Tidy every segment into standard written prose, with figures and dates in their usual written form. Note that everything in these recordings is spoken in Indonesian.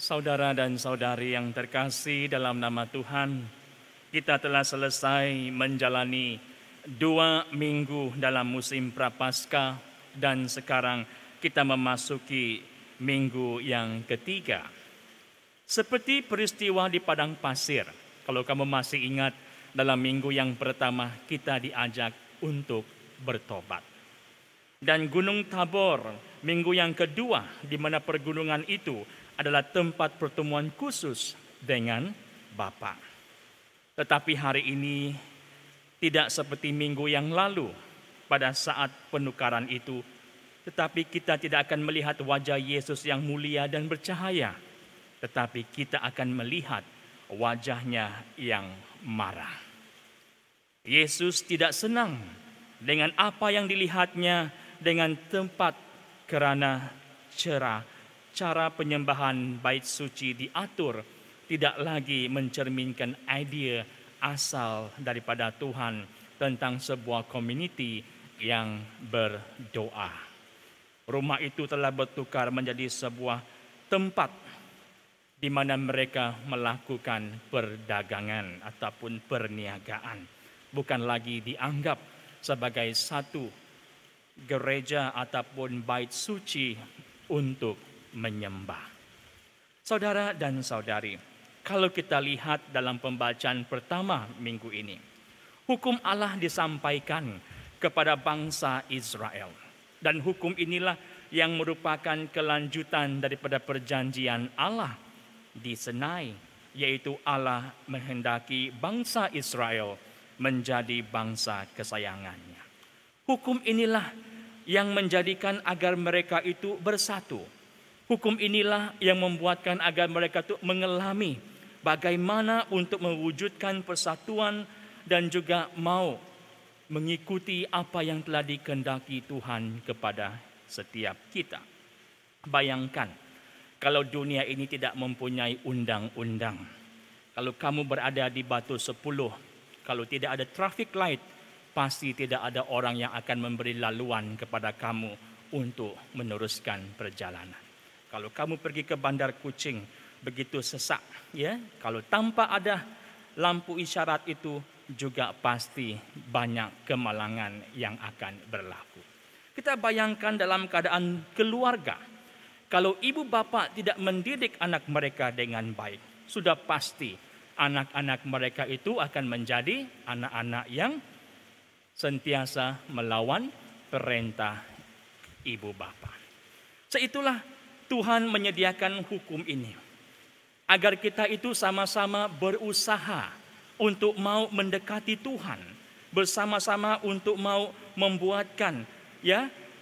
Saudara dan saudari yang terkasih dalam nama Tuhan, kita telah selesai menjalani 2 minggu dalam musim Prapaskah dan sekarang kita memasuki minggu yang ketiga. Seperti peristiwa di padang pasir, kalau kamu masih ingat dalam minggu yang pertama kita diajak untuk bertobat. Dan Gunung Tabor, minggu yang kedua di mana pergunungan itu adalah tempat pertemuan khusus dengan Bapa. Tetapi hari ini tidak seperti minggu yang lalu pada saat penukaran itu, tetapi kita tidak akan melihat wajah Yesus yang mulia dan bercahaya, tetapi kita akan melihat wajahnya yang marah. Yesus tidak senang dengan apa yang dilihatnya dengan tempat kerana cara penyembahan bait suci diatur tidak lagi mencerminkan idea asal daripada Tuhan tentang sebuah community yang berdoa. Rumah itu telah bertukar menjadi sebuah tempat di mana mereka melakukan perdagangan ataupun perniagaan. Bukan lagi dianggap sebagai satu gereja ataupun bait suci untuk menyembah. Saudara dan saudari, kalau kita lihat dalam pembacaan pertama minggu ini, hukum Allah disampaikan kepada bangsa Israel. Dan hukum inilah yang merupakan kelanjutan daripada perjanjian Allah di Sinai, yaitu Allah menghendaki bangsa Israel menjadi bangsa kesayangannya. Hukum inilah yang menjadikan agar mereka itu bersatu. Hukum inilah yang membuatkan agar mereka itu mengalami bagaimana untuk mewujudkan persatuan dan juga mau mengikuti apa yang telah dikehendaki Tuhan kepada setiap kita. Bayangkan kalau dunia ini tidak mempunyai undang-undang. Kalau kamu berada di Batu 10, kalau tidak ada traffic light, pasti tidak ada orang yang akan memberi laluan kepada kamu untuk meneruskan perjalanan. Kalau kamu pergi ke Bandar Kucing, begitu sesak, ya. Kalau tanpa ada lampu isyarat itu juga pasti banyak kemalangan yang akan berlaku. Kita bayangkan dalam keadaan keluarga, kalau ibu bapa tidak mendidik anak mereka dengan baik, sudah pasti anak-anak mereka itu akan menjadi anak-anak yang sentiasa melawan perintah ibu bapa. Seitulah Tuhan menyediakan hukum ini agar kita itu sama-sama berusaha untuk mau mendekati Tuhan, bersama-sama untuk mau membuatkan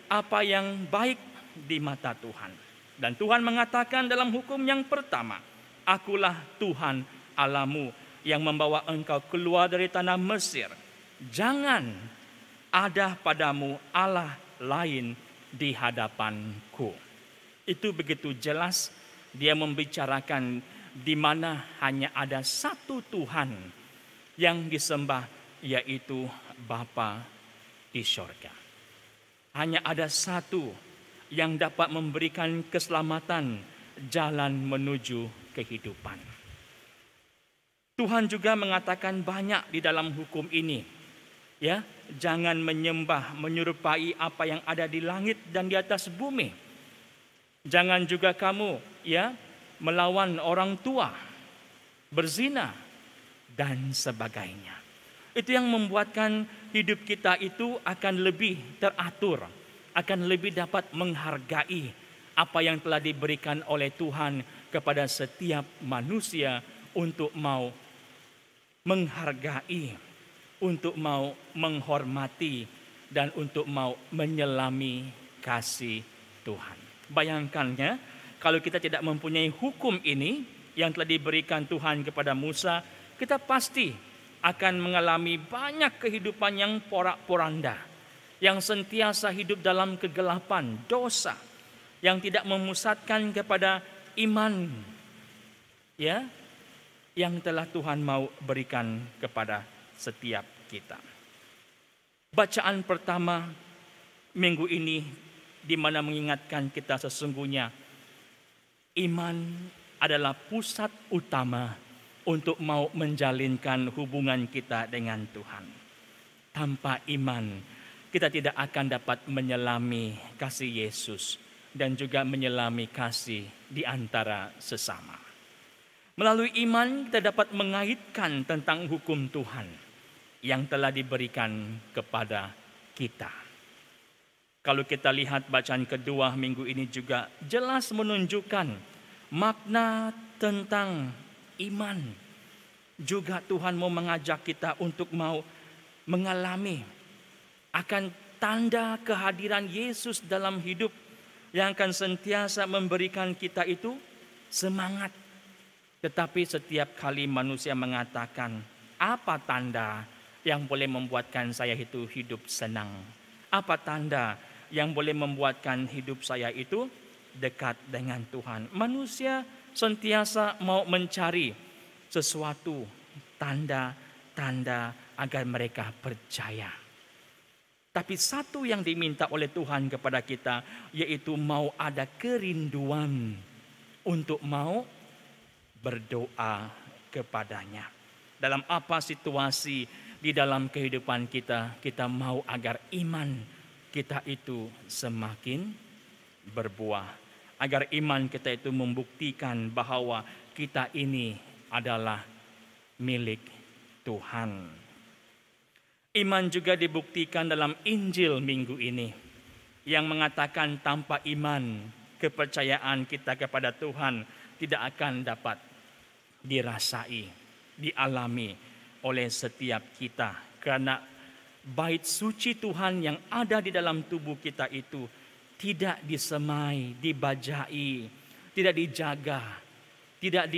apa yang baik di mata Tuhan. Dan Tuhan mengatakan dalam hukum yang pertama, akulah Tuhan Allahmu yang membawa engkau keluar dari tanah Mesir. Jangan ada padamu Allah lain di hadapanku. Itu begitu jelas dia membicarakan di mana hanya ada satu Tuhan yang disembah, yaitu Bapa di sorga. Hanya ada satu yang dapat memberikan keselamatan, jalan menuju kehidupan. Tuhan juga mengatakan banyak di dalam hukum ini. Jangan menyembah, menyerupai apa yang ada di langit dan di atas bumi. Jangan juga kamu melawan orang tua, berzina dan sebagainya. Itu yang membuatkan hidup kita itu akan lebih teratur, akan lebih dapat menghargai apa yang telah diberikan oleh Tuhan kepada setiap manusia untuk mau menghargai, untuk mau menghormati, dan untuk mau menyelami kasih Tuhan. Bayangkannya, kalau kita tidak mempunyai hukum ini yang telah diberikan Tuhan kepada Musa, kita pasti akan mengalami banyak kehidupan yang porak-poranda, yang sentiasa hidup dalam kegelapan, dosa, yang tidak memusatkan kepada iman, yang telah Tuhan mau berikan kepada setiap kita. Bacaan pertama minggu ini di mana mengingatkan kita sesungguhnya iman adalah pusat utama untuk mau menjalinkan hubungan kita dengan Tuhan. Tanpa iman, kita tidak akan dapat menyelami kasih Yesus dan juga menyelami kasih di antara sesama. Melalui iman kita dapat mengaitkan tentang hukum Tuhan yang telah diberikan kepada kita. Kalau kita lihat bacaan kedua minggu ini juga jelas menunjukkan makna tentang iman. Juga Tuhan mau mengajak kita untuk mau mengalami akan tanda kehadiran Yesus dalam hidup yang akan sentiasa memberikan kita itu semangat. Tetapi setiap kali manusia mengatakan, apa tanda yang boleh membuatkan saya itu hidup senang? Apa tanda yang boleh membuatkan hidup saya itu dekat dengan Tuhan? Manusia sentiasa mau mencari sesuatu tanda-tanda agar mereka percaya. Tapi satu yang diminta oleh Tuhan kepada kita, yaitu mau ada kerinduan untuk mau berdoa kepadanya. Dalam apa situasi di dalam kehidupan kita, kita mau agar iman kita itu semakin berbuah. Agar iman kita itu membuktikan bahwa kita ini adalah milik Tuhan. Iman juga dibuktikan dalam Injil minggu ini yang mengatakan tanpa iman kepercayaan kita kepada Tuhan tidak akan dapat dirasai, dialami oleh setiap kita. Karena bait suci Tuhan yang ada di dalam tubuh kita itu tidak disemai, dibajai, tidak dijaga, tidak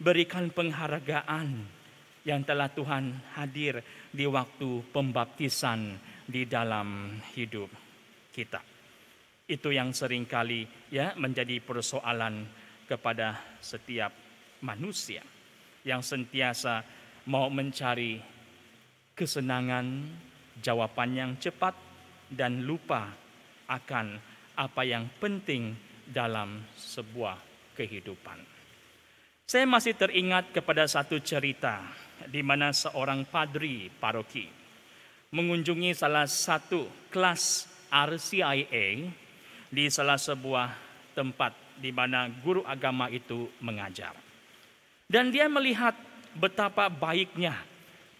berikan penghargaan yang telah Tuhan hadir di waktu pembaptisan di dalam hidup kita. Itu yang seringkali menjadi persoalan kepada setiap manusia yang sentiasa mau mencari kesenangan, jawaban yang cepat, dan lupa akan apa yang penting dalam sebuah kehidupan. Saya masih teringat kepada satu cerita di mana seorang padri paroki mengunjungi salah satu kelas RCIA di salah sebuah tempat di mana guru agama itu mengajar. Dan dia melihat betapa baiknya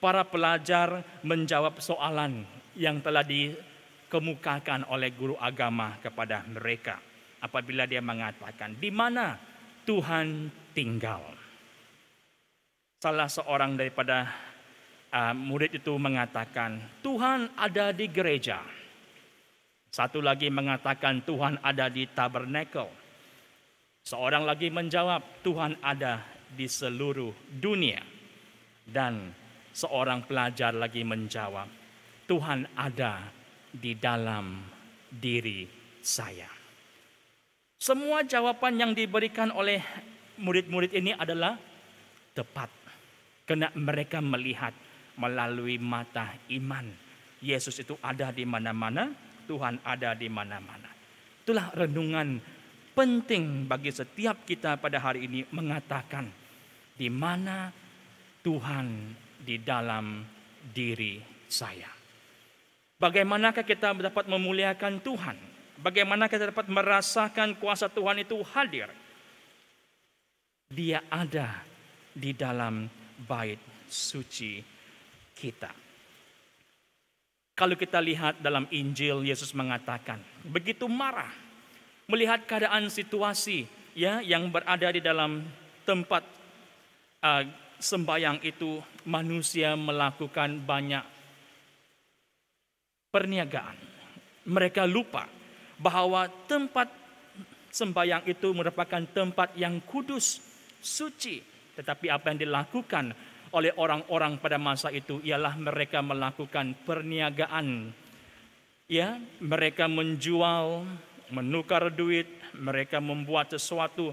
para pelajar menjawab soalan yang telah dikemukakan oleh guru agama kepada mereka. Apabila dia mengatakan, di mana Tuhan tinggal? Salah seorang daripada murid itu mengatakan, Tuhan ada di gereja. Satu lagi mengatakan, Tuhan ada di tabernakel. Seorang lagi menjawab, Tuhan ada di seluruh dunia. Dan seorang pelajar lagi menjawab, Tuhan ada di dalam diri saya. Semua jawaban yang diberikan oleh murid-murid ini adalah tepat. Karena mereka melihat melalui mata iman. Yesus itu ada di mana-mana, Tuhan ada di mana-mana. Itulah renungan penting bagi setiap kita pada hari ini mengatakan, di mana Tuhan di dalam diri saya. Bagaimanakah kita dapat memuliakan Tuhan? Bagaimana kita dapat merasakan kuasa Tuhan itu hadir? Dia ada di dalam bait suci kita. Kalau kita lihat dalam Injil, Yesus mengatakan begitu marah melihat keadaan situasi yang berada di dalam tempat sembahyang itu. Manusia melakukan banyak perniagaan. Mereka lupa bahwa tempat sembahyang itu merupakan tempat yang kudus, suci. Tetapi apa yang dilakukan oleh orang-orang pada masa itu ialah mereka melakukan perniagaan. Mereka menjual, menukar duit, mereka membuat sesuatu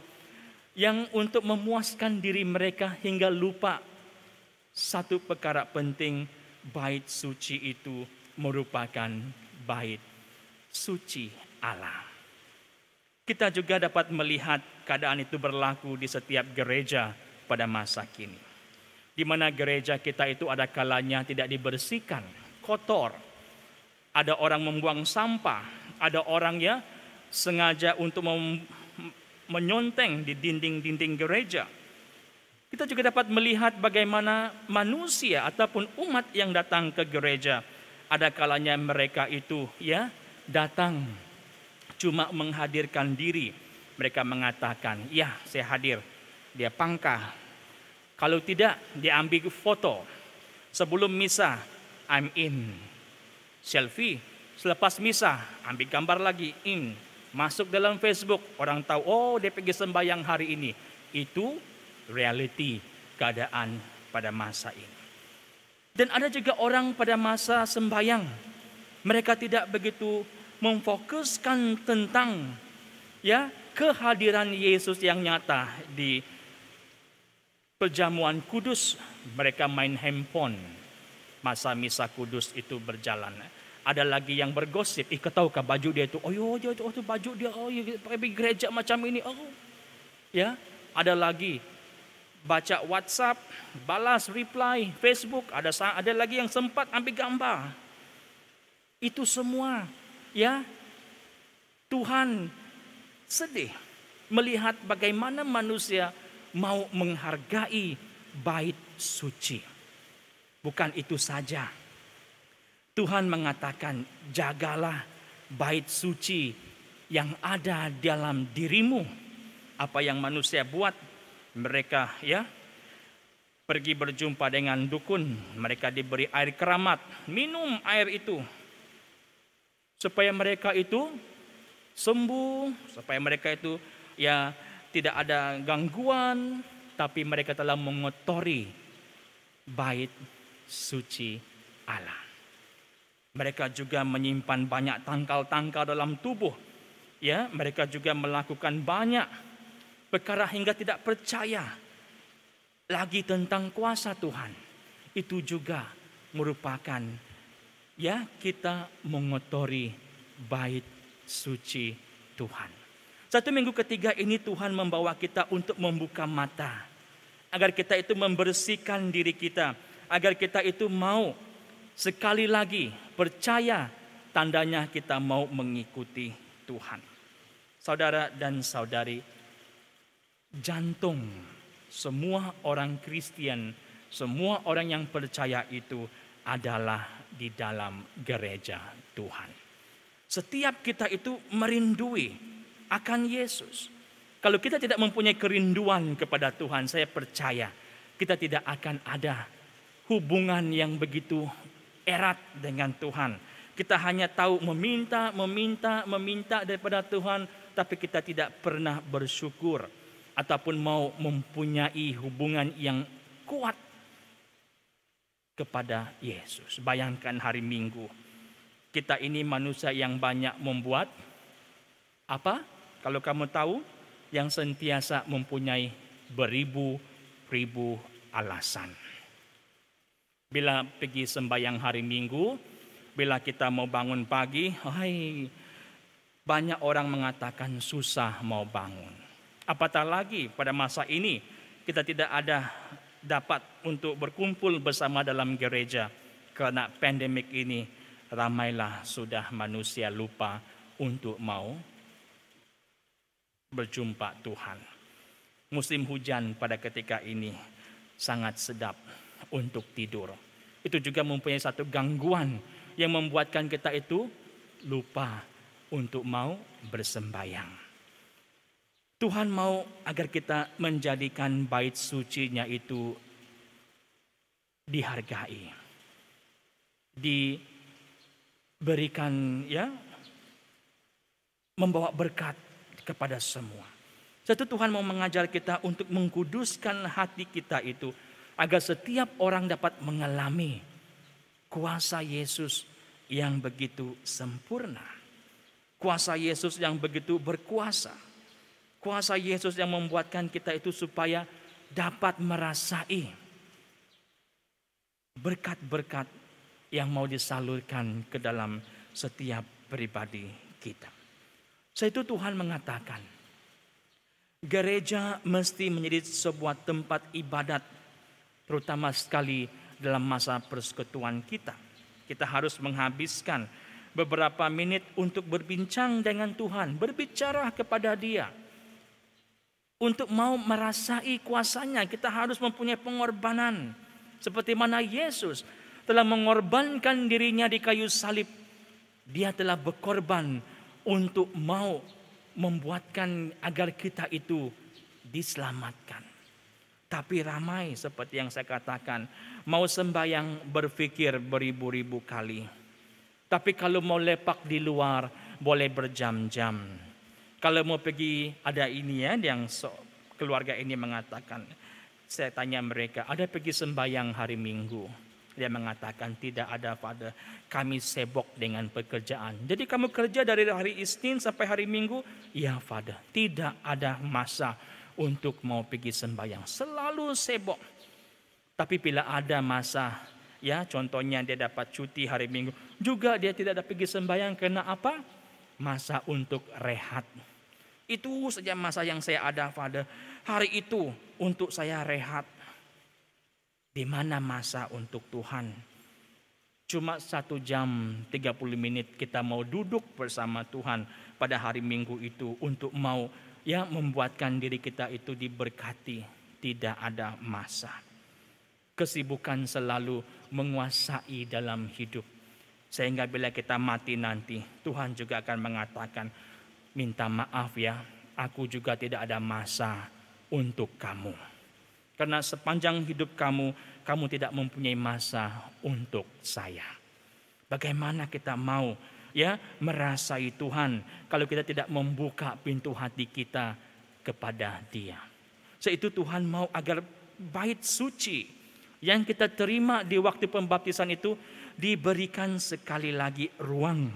yang untuk memuaskan diri mereka hingga lupa satu perkara penting, bait suci itu merupakan bait suci Allah. Kita juga dapat melihat keadaan itu berlaku di setiap gereja pada masa kini. Di mana gereja kita itu ada kalanya tidak dibersihkan, kotor. Ada orang membuang sampah, ada orang ya sengaja untuk menyonteng di dinding-dinding gereja. Kita juga dapat melihat bagaimana manusia ataupun umat yang datang ke gereja, ada kalanya mereka itu ya datang cuma menghadirkan diri. Mereka mengatakan, ya saya hadir. Dia pangkah. Kalau tidak, dia ambil foto. Sebelum misa, I'm in. Selfie. Selepas misa, ambil gambar lagi, in. Masuk dalam Facebook, orang tahu, oh dia pergi sembahyang hari ini. Itu reality keadaan pada masa ini. Dan ada juga orang pada masa sembahyang. Mereka tidak begitu memfokuskan tentang ya kehadiran Yesus yang nyata di perjamuan kudus. Mereka main handphone masa misa kudus itu berjalan. Ada lagi yang bergosip, kau tahukah baju dia itu? Oh yo, itu baju dia, oh ya, pakai gereja macam ini. Oh ya, ada lagi baca WhatsApp, balas reply Facebook, ada lagi yang sempat ambil gambar. Itu semua ya, Tuhan sedih melihat bagaimana manusia mau menghargai bait suci. Bukan itu saja. Tuhan mengatakan, jagalah bait suci yang ada dalam dirimu. Apa yang manusia buat, mereka ya pergi berjumpa dengan dukun, mereka diberi air keramat, minum air itu supaya mereka itu sembuh, supaya mereka itu ya tidak ada gangguan, tapi mereka telah mengotori bait suci Allah. Mereka juga menyimpan banyak tangkal-tangkal dalam tubuh. Ya, mereka juga melakukan banyak perkara hingga tidak percaya lagi tentang kuasa Tuhan. Itu juga merupakan ya kita mengotori bait suci Tuhan. Satu minggu ketiga ini Tuhan membawa kita untuk membuka mata. Agar kita itu membersihkan diri kita. Agar kita itu mau sekali lagi percaya, tandanya kita mau mengikuti Tuhan. Saudara dan saudari, jantung semua orang Kristen, semua orang yang percaya itu adalah di dalam gereja Tuhan. Setiap kita itu merindui akan Yesus. Kalau kita tidak mempunyai kerinduan kepada Tuhan, saya percaya kita tidak akan ada hubungan yang begitu erat dengan Tuhan. Kita hanya tahu meminta daripada Tuhan, tapi kita tidak pernah bersyukur ataupun mau mempunyai hubungan yang kuat kepada Yesus. Bayangkan hari Minggu, kita ini manusia yang banyak membuat apa? Kalau kamu tahu, yang sentiasa mempunyai beribu-ribu alasan. Bila pergi sembahyang hari Minggu, bila kita mau bangun pagi, banyak orang mengatakan susah mau bangun. Apatah lagi pada masa ini kita tidak ada dapat untuk berkumpul bersama dalam gereja karena pandemik ini. Ramailah sudah manusia lupa untuk mau berjumpa Tuhan. Musim hujan pada ketika ini sangat sedap untuk tidur. Itu juga mempunyai satu gangguan yang membuatkan kita itu lupa untuk mau bersembahyang. Tuhan mau agar kita menjadikan bait sucinya itu dihargai, diberikan ya, membawa berkat kepada semua. Satu, Tuhan mau mengajar kita untuk mengkuduskan hati kita itu agar setiap orang dapat mengalami kuasa Yesus yang begitu sempurna. Kuasa Yesus yang begitu berkuasa. Kuasa Yesus yang membuatkan kita itu supaya dapat merasai berkat-berkat yang mau disalurkan ke dalam setiap pribadi kita. Saya itu Tuhan mengatakan, gereja mesti menjadi sebuah tempat ibadat, terutama sekali dalam masa persekutuan kita. Kita harus menghabiskan beberapa menit untuk berbincang dengan Tuhan, berbicara kepada Dia. Untuk mau merasai kuasanya, kita harus mempunyai pengorbanan. Seperti mana Yesus telah mengorbankan dirinya di kayu salib. Dia telah berkorban untuk mau membuatkan agar kita itu diselamatkan. Tapi ramai seperti yang saya katakan, mau sembahyang berpikir beribu-ribu kali. Tapi kalau mau lepak di luar, boleh berjam-jam. Kalau mau pergi, ada ini ya, yang keluarga ini mengatakan, saya tanya mereka, ada pergi sembahyang hari Minggu? Dia mengatakan, tidak ada, Father. Kami sibuk dengan pekerjaan. Jadi kamu kerja dari hari Isnin sampai hari Minggu? Ya, Father. Tidak ada masa untuk mau pergi sembahyang. Selalu sibuk. Tapi bila ada masa, ya contohnya dia dapat cuti hari Minggu, juga dia tidak ada pergi sembahyang. Karena apa? Masa untuk rehat. Itu saja masa yang saya ada, Father. Hari itu untuk saya rehat. Di mana masa untuk Tuhan? Cuma 1 jam 30 menit kita mau duduk bersama Tuhan pada hari Minggu itu untuk mau ya membuatkan diri kita itu diberkati. Tidak ada masa. Kesibukan selalu menguasai dalam hidup. Sehingga bila kita mati nanti, Tuhan juga akan mengatakan, minta maaf ya, aku juga tidak ada masa untuk kamu. Karena sepanjang hidup kamu tidak mempunyai masa untuk saya. Bagaimana kita mau ya merasai Tuhan kalau kita tidak membuka pintu hati kita kepada Dia. Seitu Tuhan mau agar bait suci yang kita terima di waktu pembaptisan itu diberikan sekali lagi ruang,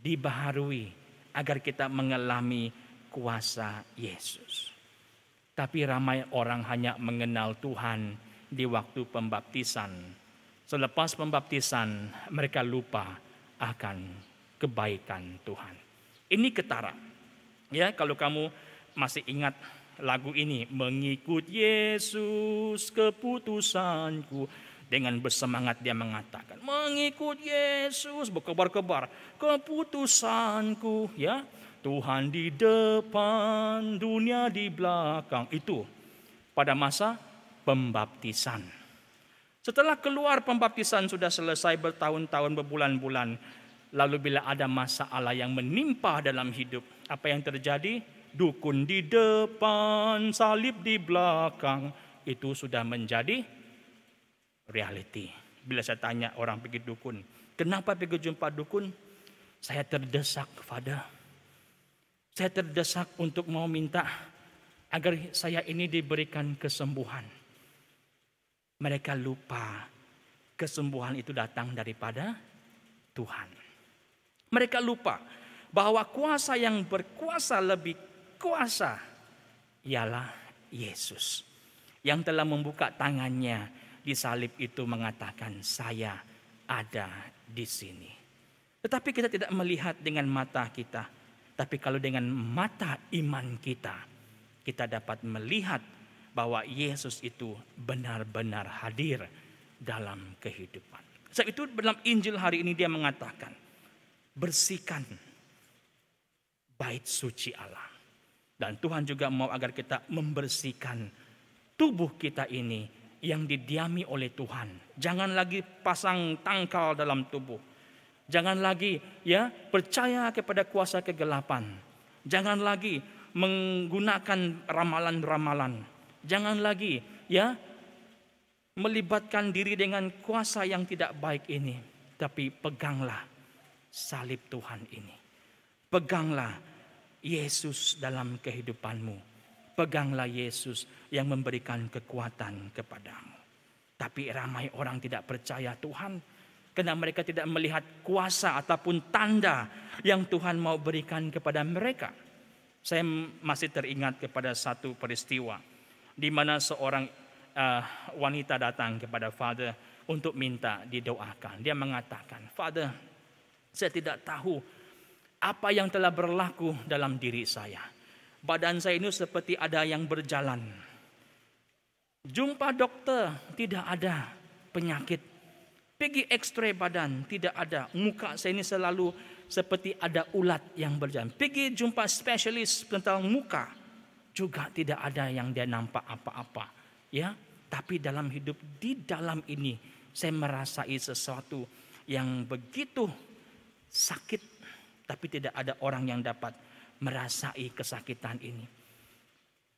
dibaharui agar kita mengalami kuasa Yesus. Tapi ramai orang hanya mengenal Tuhan di waktu pembaptisan. Selepas pembaptisan mereka lupa akan kebaikan Tuhan. Ini ketara. Ya, kalau kamu masih ingat lagu ini, mengikut Yesus keputusanku. Dengan bersemangat dia mengatakan, mengikut Yesus, berkebar-kebar, keputusanku, ya. Tuhan di depan, dunia di belakang. Itu pada masa pembaptisan. Setelah keluar pembaptisan sudah selesai bertahun-tahun, berbulan-bulan. Lalu bila ada masalah yang menimpa dalam hidup, apa yang terjadi? Dukun di depan, salib di belakang. Itu sudah menjadi reality. Bila saya tanya orang pergi dukun, kenapa pergi jumpa dukun? Saya terdesak, Father. Saya terdesak untuk mau minta agar saya ini diberikan kesembuhan. Mereka lupa kesembuhan itu datang daripada Tuhan. Mereka lupa bahwa kuasa yang berkuasa lebih kuasa ialah Yesus. Yang telah membuka tangannya di salib itu mengatakan, saya ada di sini. Tetapi kita tidak melihat dengan mata kita. Tapi kalau dengan mata iman kita, kita dapat melihat bahwa Yesus itu benar-benar hadir dalam kehidupan. Sebab itu dalam Injil hari ini dia mengatakan, bersihkan bait suci Allah. Dan Tuhan juga mau agar kita membersihkan tubuh kita ini yang didiami oleh Tuhan. Jangan lagi pasang tangkal dalam tubuh. Jangan lagi ya percaya kepada kuasa kegelapan. Jangan lagi menggunakan ramalan-ramalan. Jangan lagi ya melibatkan diri dengan kuasa yang tidak baik ini. Tapi peganglah salib Tuhan ini. Peganglah Yesus dalam kehidupanmu. Peganglah Yesus yang memberikan kekuatan kepadamu. Tapi ramai orang tidak percaya Tuhan. Karena mereka tidak melihat kuasa ataupun tanda yang Tuhan mau berikan kepada mereka. Saya masih teringat kepada satu peristiwa di mana seorang wanita datang kepada Father untuk minta didoakan. Dia mengatakan, Father, saya tidak tahu apa yang telah berlaku dalam diri saya. Badan saya ini seperti ada yang berjalan. Jumpa dokter, tidak ada penyakit. Pergi X-ray badan, tidak ada. Muka saya ini selalu seperti ada ulat yang berjalan. Pergi jumpa spesialis tentang muka, juga tidak ada yang dia nampak apa-apa. Ya, tapi dalam hidup di dalam ini saya merasai sesuatu yang begitu sakit, tapi tidak ada orang yang dapat merasai kesakitan ini.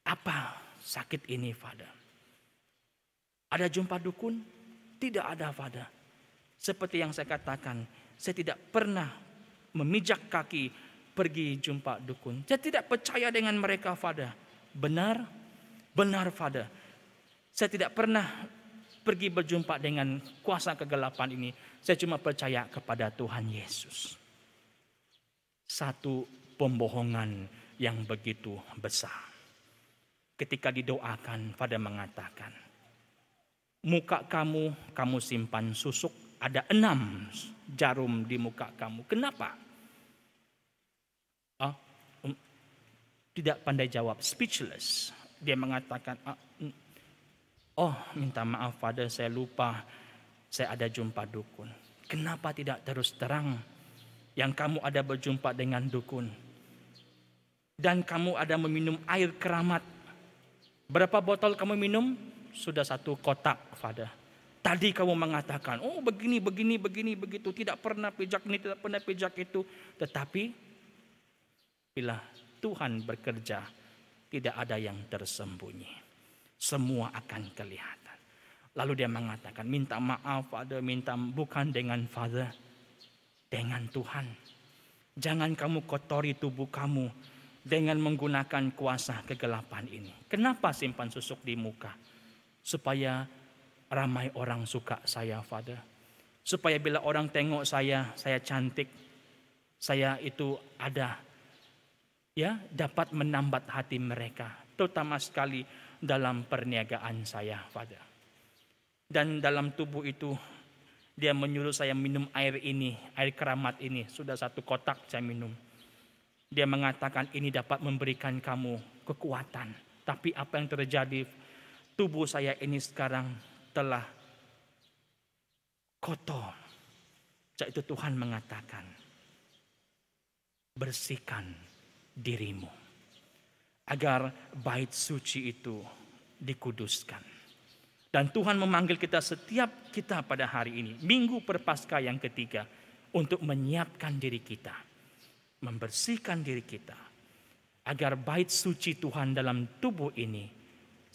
Apa sakit ini, Father? Ada jumpa dukun? Tidak ada, Father. Seperti yang saya katakan, saya tidak pernah memijak kaki pergi jumpa dukun. Saya tidak percaya dengan mereka, Father. Benar, Father. Saya tidak pernah pergi berjumpa dengan kuasa kegelapan ini. Saya cuma percaya kepada Tuhan Yesus. Satu pembohongan yang begitu besar. Ketika didoakan, Father mengatakan, muka kamu simpan susuk, ada 6 jarum di muka kamu. Kenapa? Tidak pandai jawab, speechless. Dia mengatakan, minta maaf Father, saya lupa, saya ada jumpa dukun. Kenapa tidak terus terang yang kamu ada berjumpa dengan dukun? Dan kamu ada meminum air keramat. Berapa botol kamu minum? Sudah 1 kotak, Father. Tadi kamu mengatakan, begini, begitu. Tidak pernah pijak ini, tidak pernah pijak itu. Tetapi, bila Tuhan bekerja, tidak ada yang tersembunyi. Semua akan kelihatan. Lalu dia mengatakan, minta maaf Father, bukan dengan Father, dengan Tuhan. Jangan kamu kotori tubuh kamu dengan menggunakan kuasa kegelapan ini. Kenapa simpan susuk di muka? Supaya ramai orang suka saya, Father. Supaya bila orang tengok saya cantik, saya itu ada, dapat menambat hati mereka. Terutama sekali dalam perniagaan saya, Father. Dan dalam tubuh itu, dia menyuruh saya minum air ini, air keramat ini. Sudah 1 kotak saya minum. Dia mengatakan ini dapat memberikan kamu kekuatan. Tapi apa yang terjadi? Tubuh saya ini sekarang telah kotor. Sejak itu Tuhan mengatakan, bersihkan dirimu, agar bait suci itu dikuduskan. Dan Tuhan memanggil setiap kita pada hari ini, Minggu Perpaskah yang ketiga, untuk menyiapkan diri kita, membersihkan diri kita, agar bait suci Tuhan dalam tubuh ini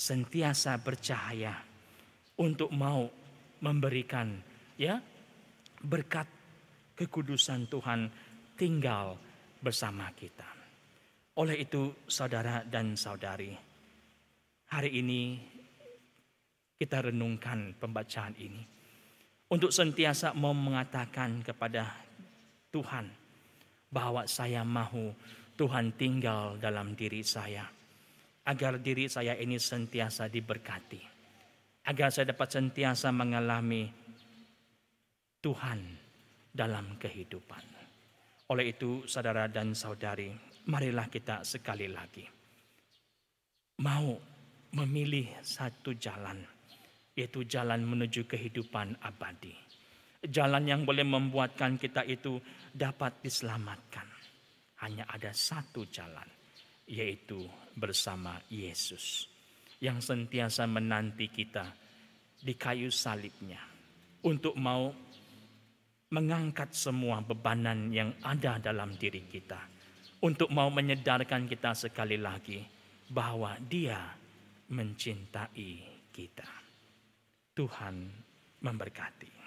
sentiasa bercahaya untuk mau memberikan berkat kekudusan Tuhan tinggal bersama kita. Oleh itu saudara dan saudari, hari ini kita renungkan pembacaan ini untuk sentiasa mau mengatakan kepada Tuhan bahwa saya mahu Tuhan tinggal dalam diri saya, agar diri saya ini sentiasa diberkati, agar saya dapat sentiasa mengalami Tuhan dalam kehidupan. Oleh itu saudara dan saudari, marilah kita sekali lagi mau memilih satu jalan, yaitu jalan menuju kehidupan abadi. Jalan yang boleh membuatkan kita itu dapat diselamatkan. Hanya ada satu jalan, yaitu bersama Yesus, yang sentiasa menanti kita di kayu salibnya untuk mau mengangkat semua bebanan yang ada dalam diri kita, untuk mau menyadarkan kita sekali lagi bahwa Dia mencintai kita. Tuhan memberkati.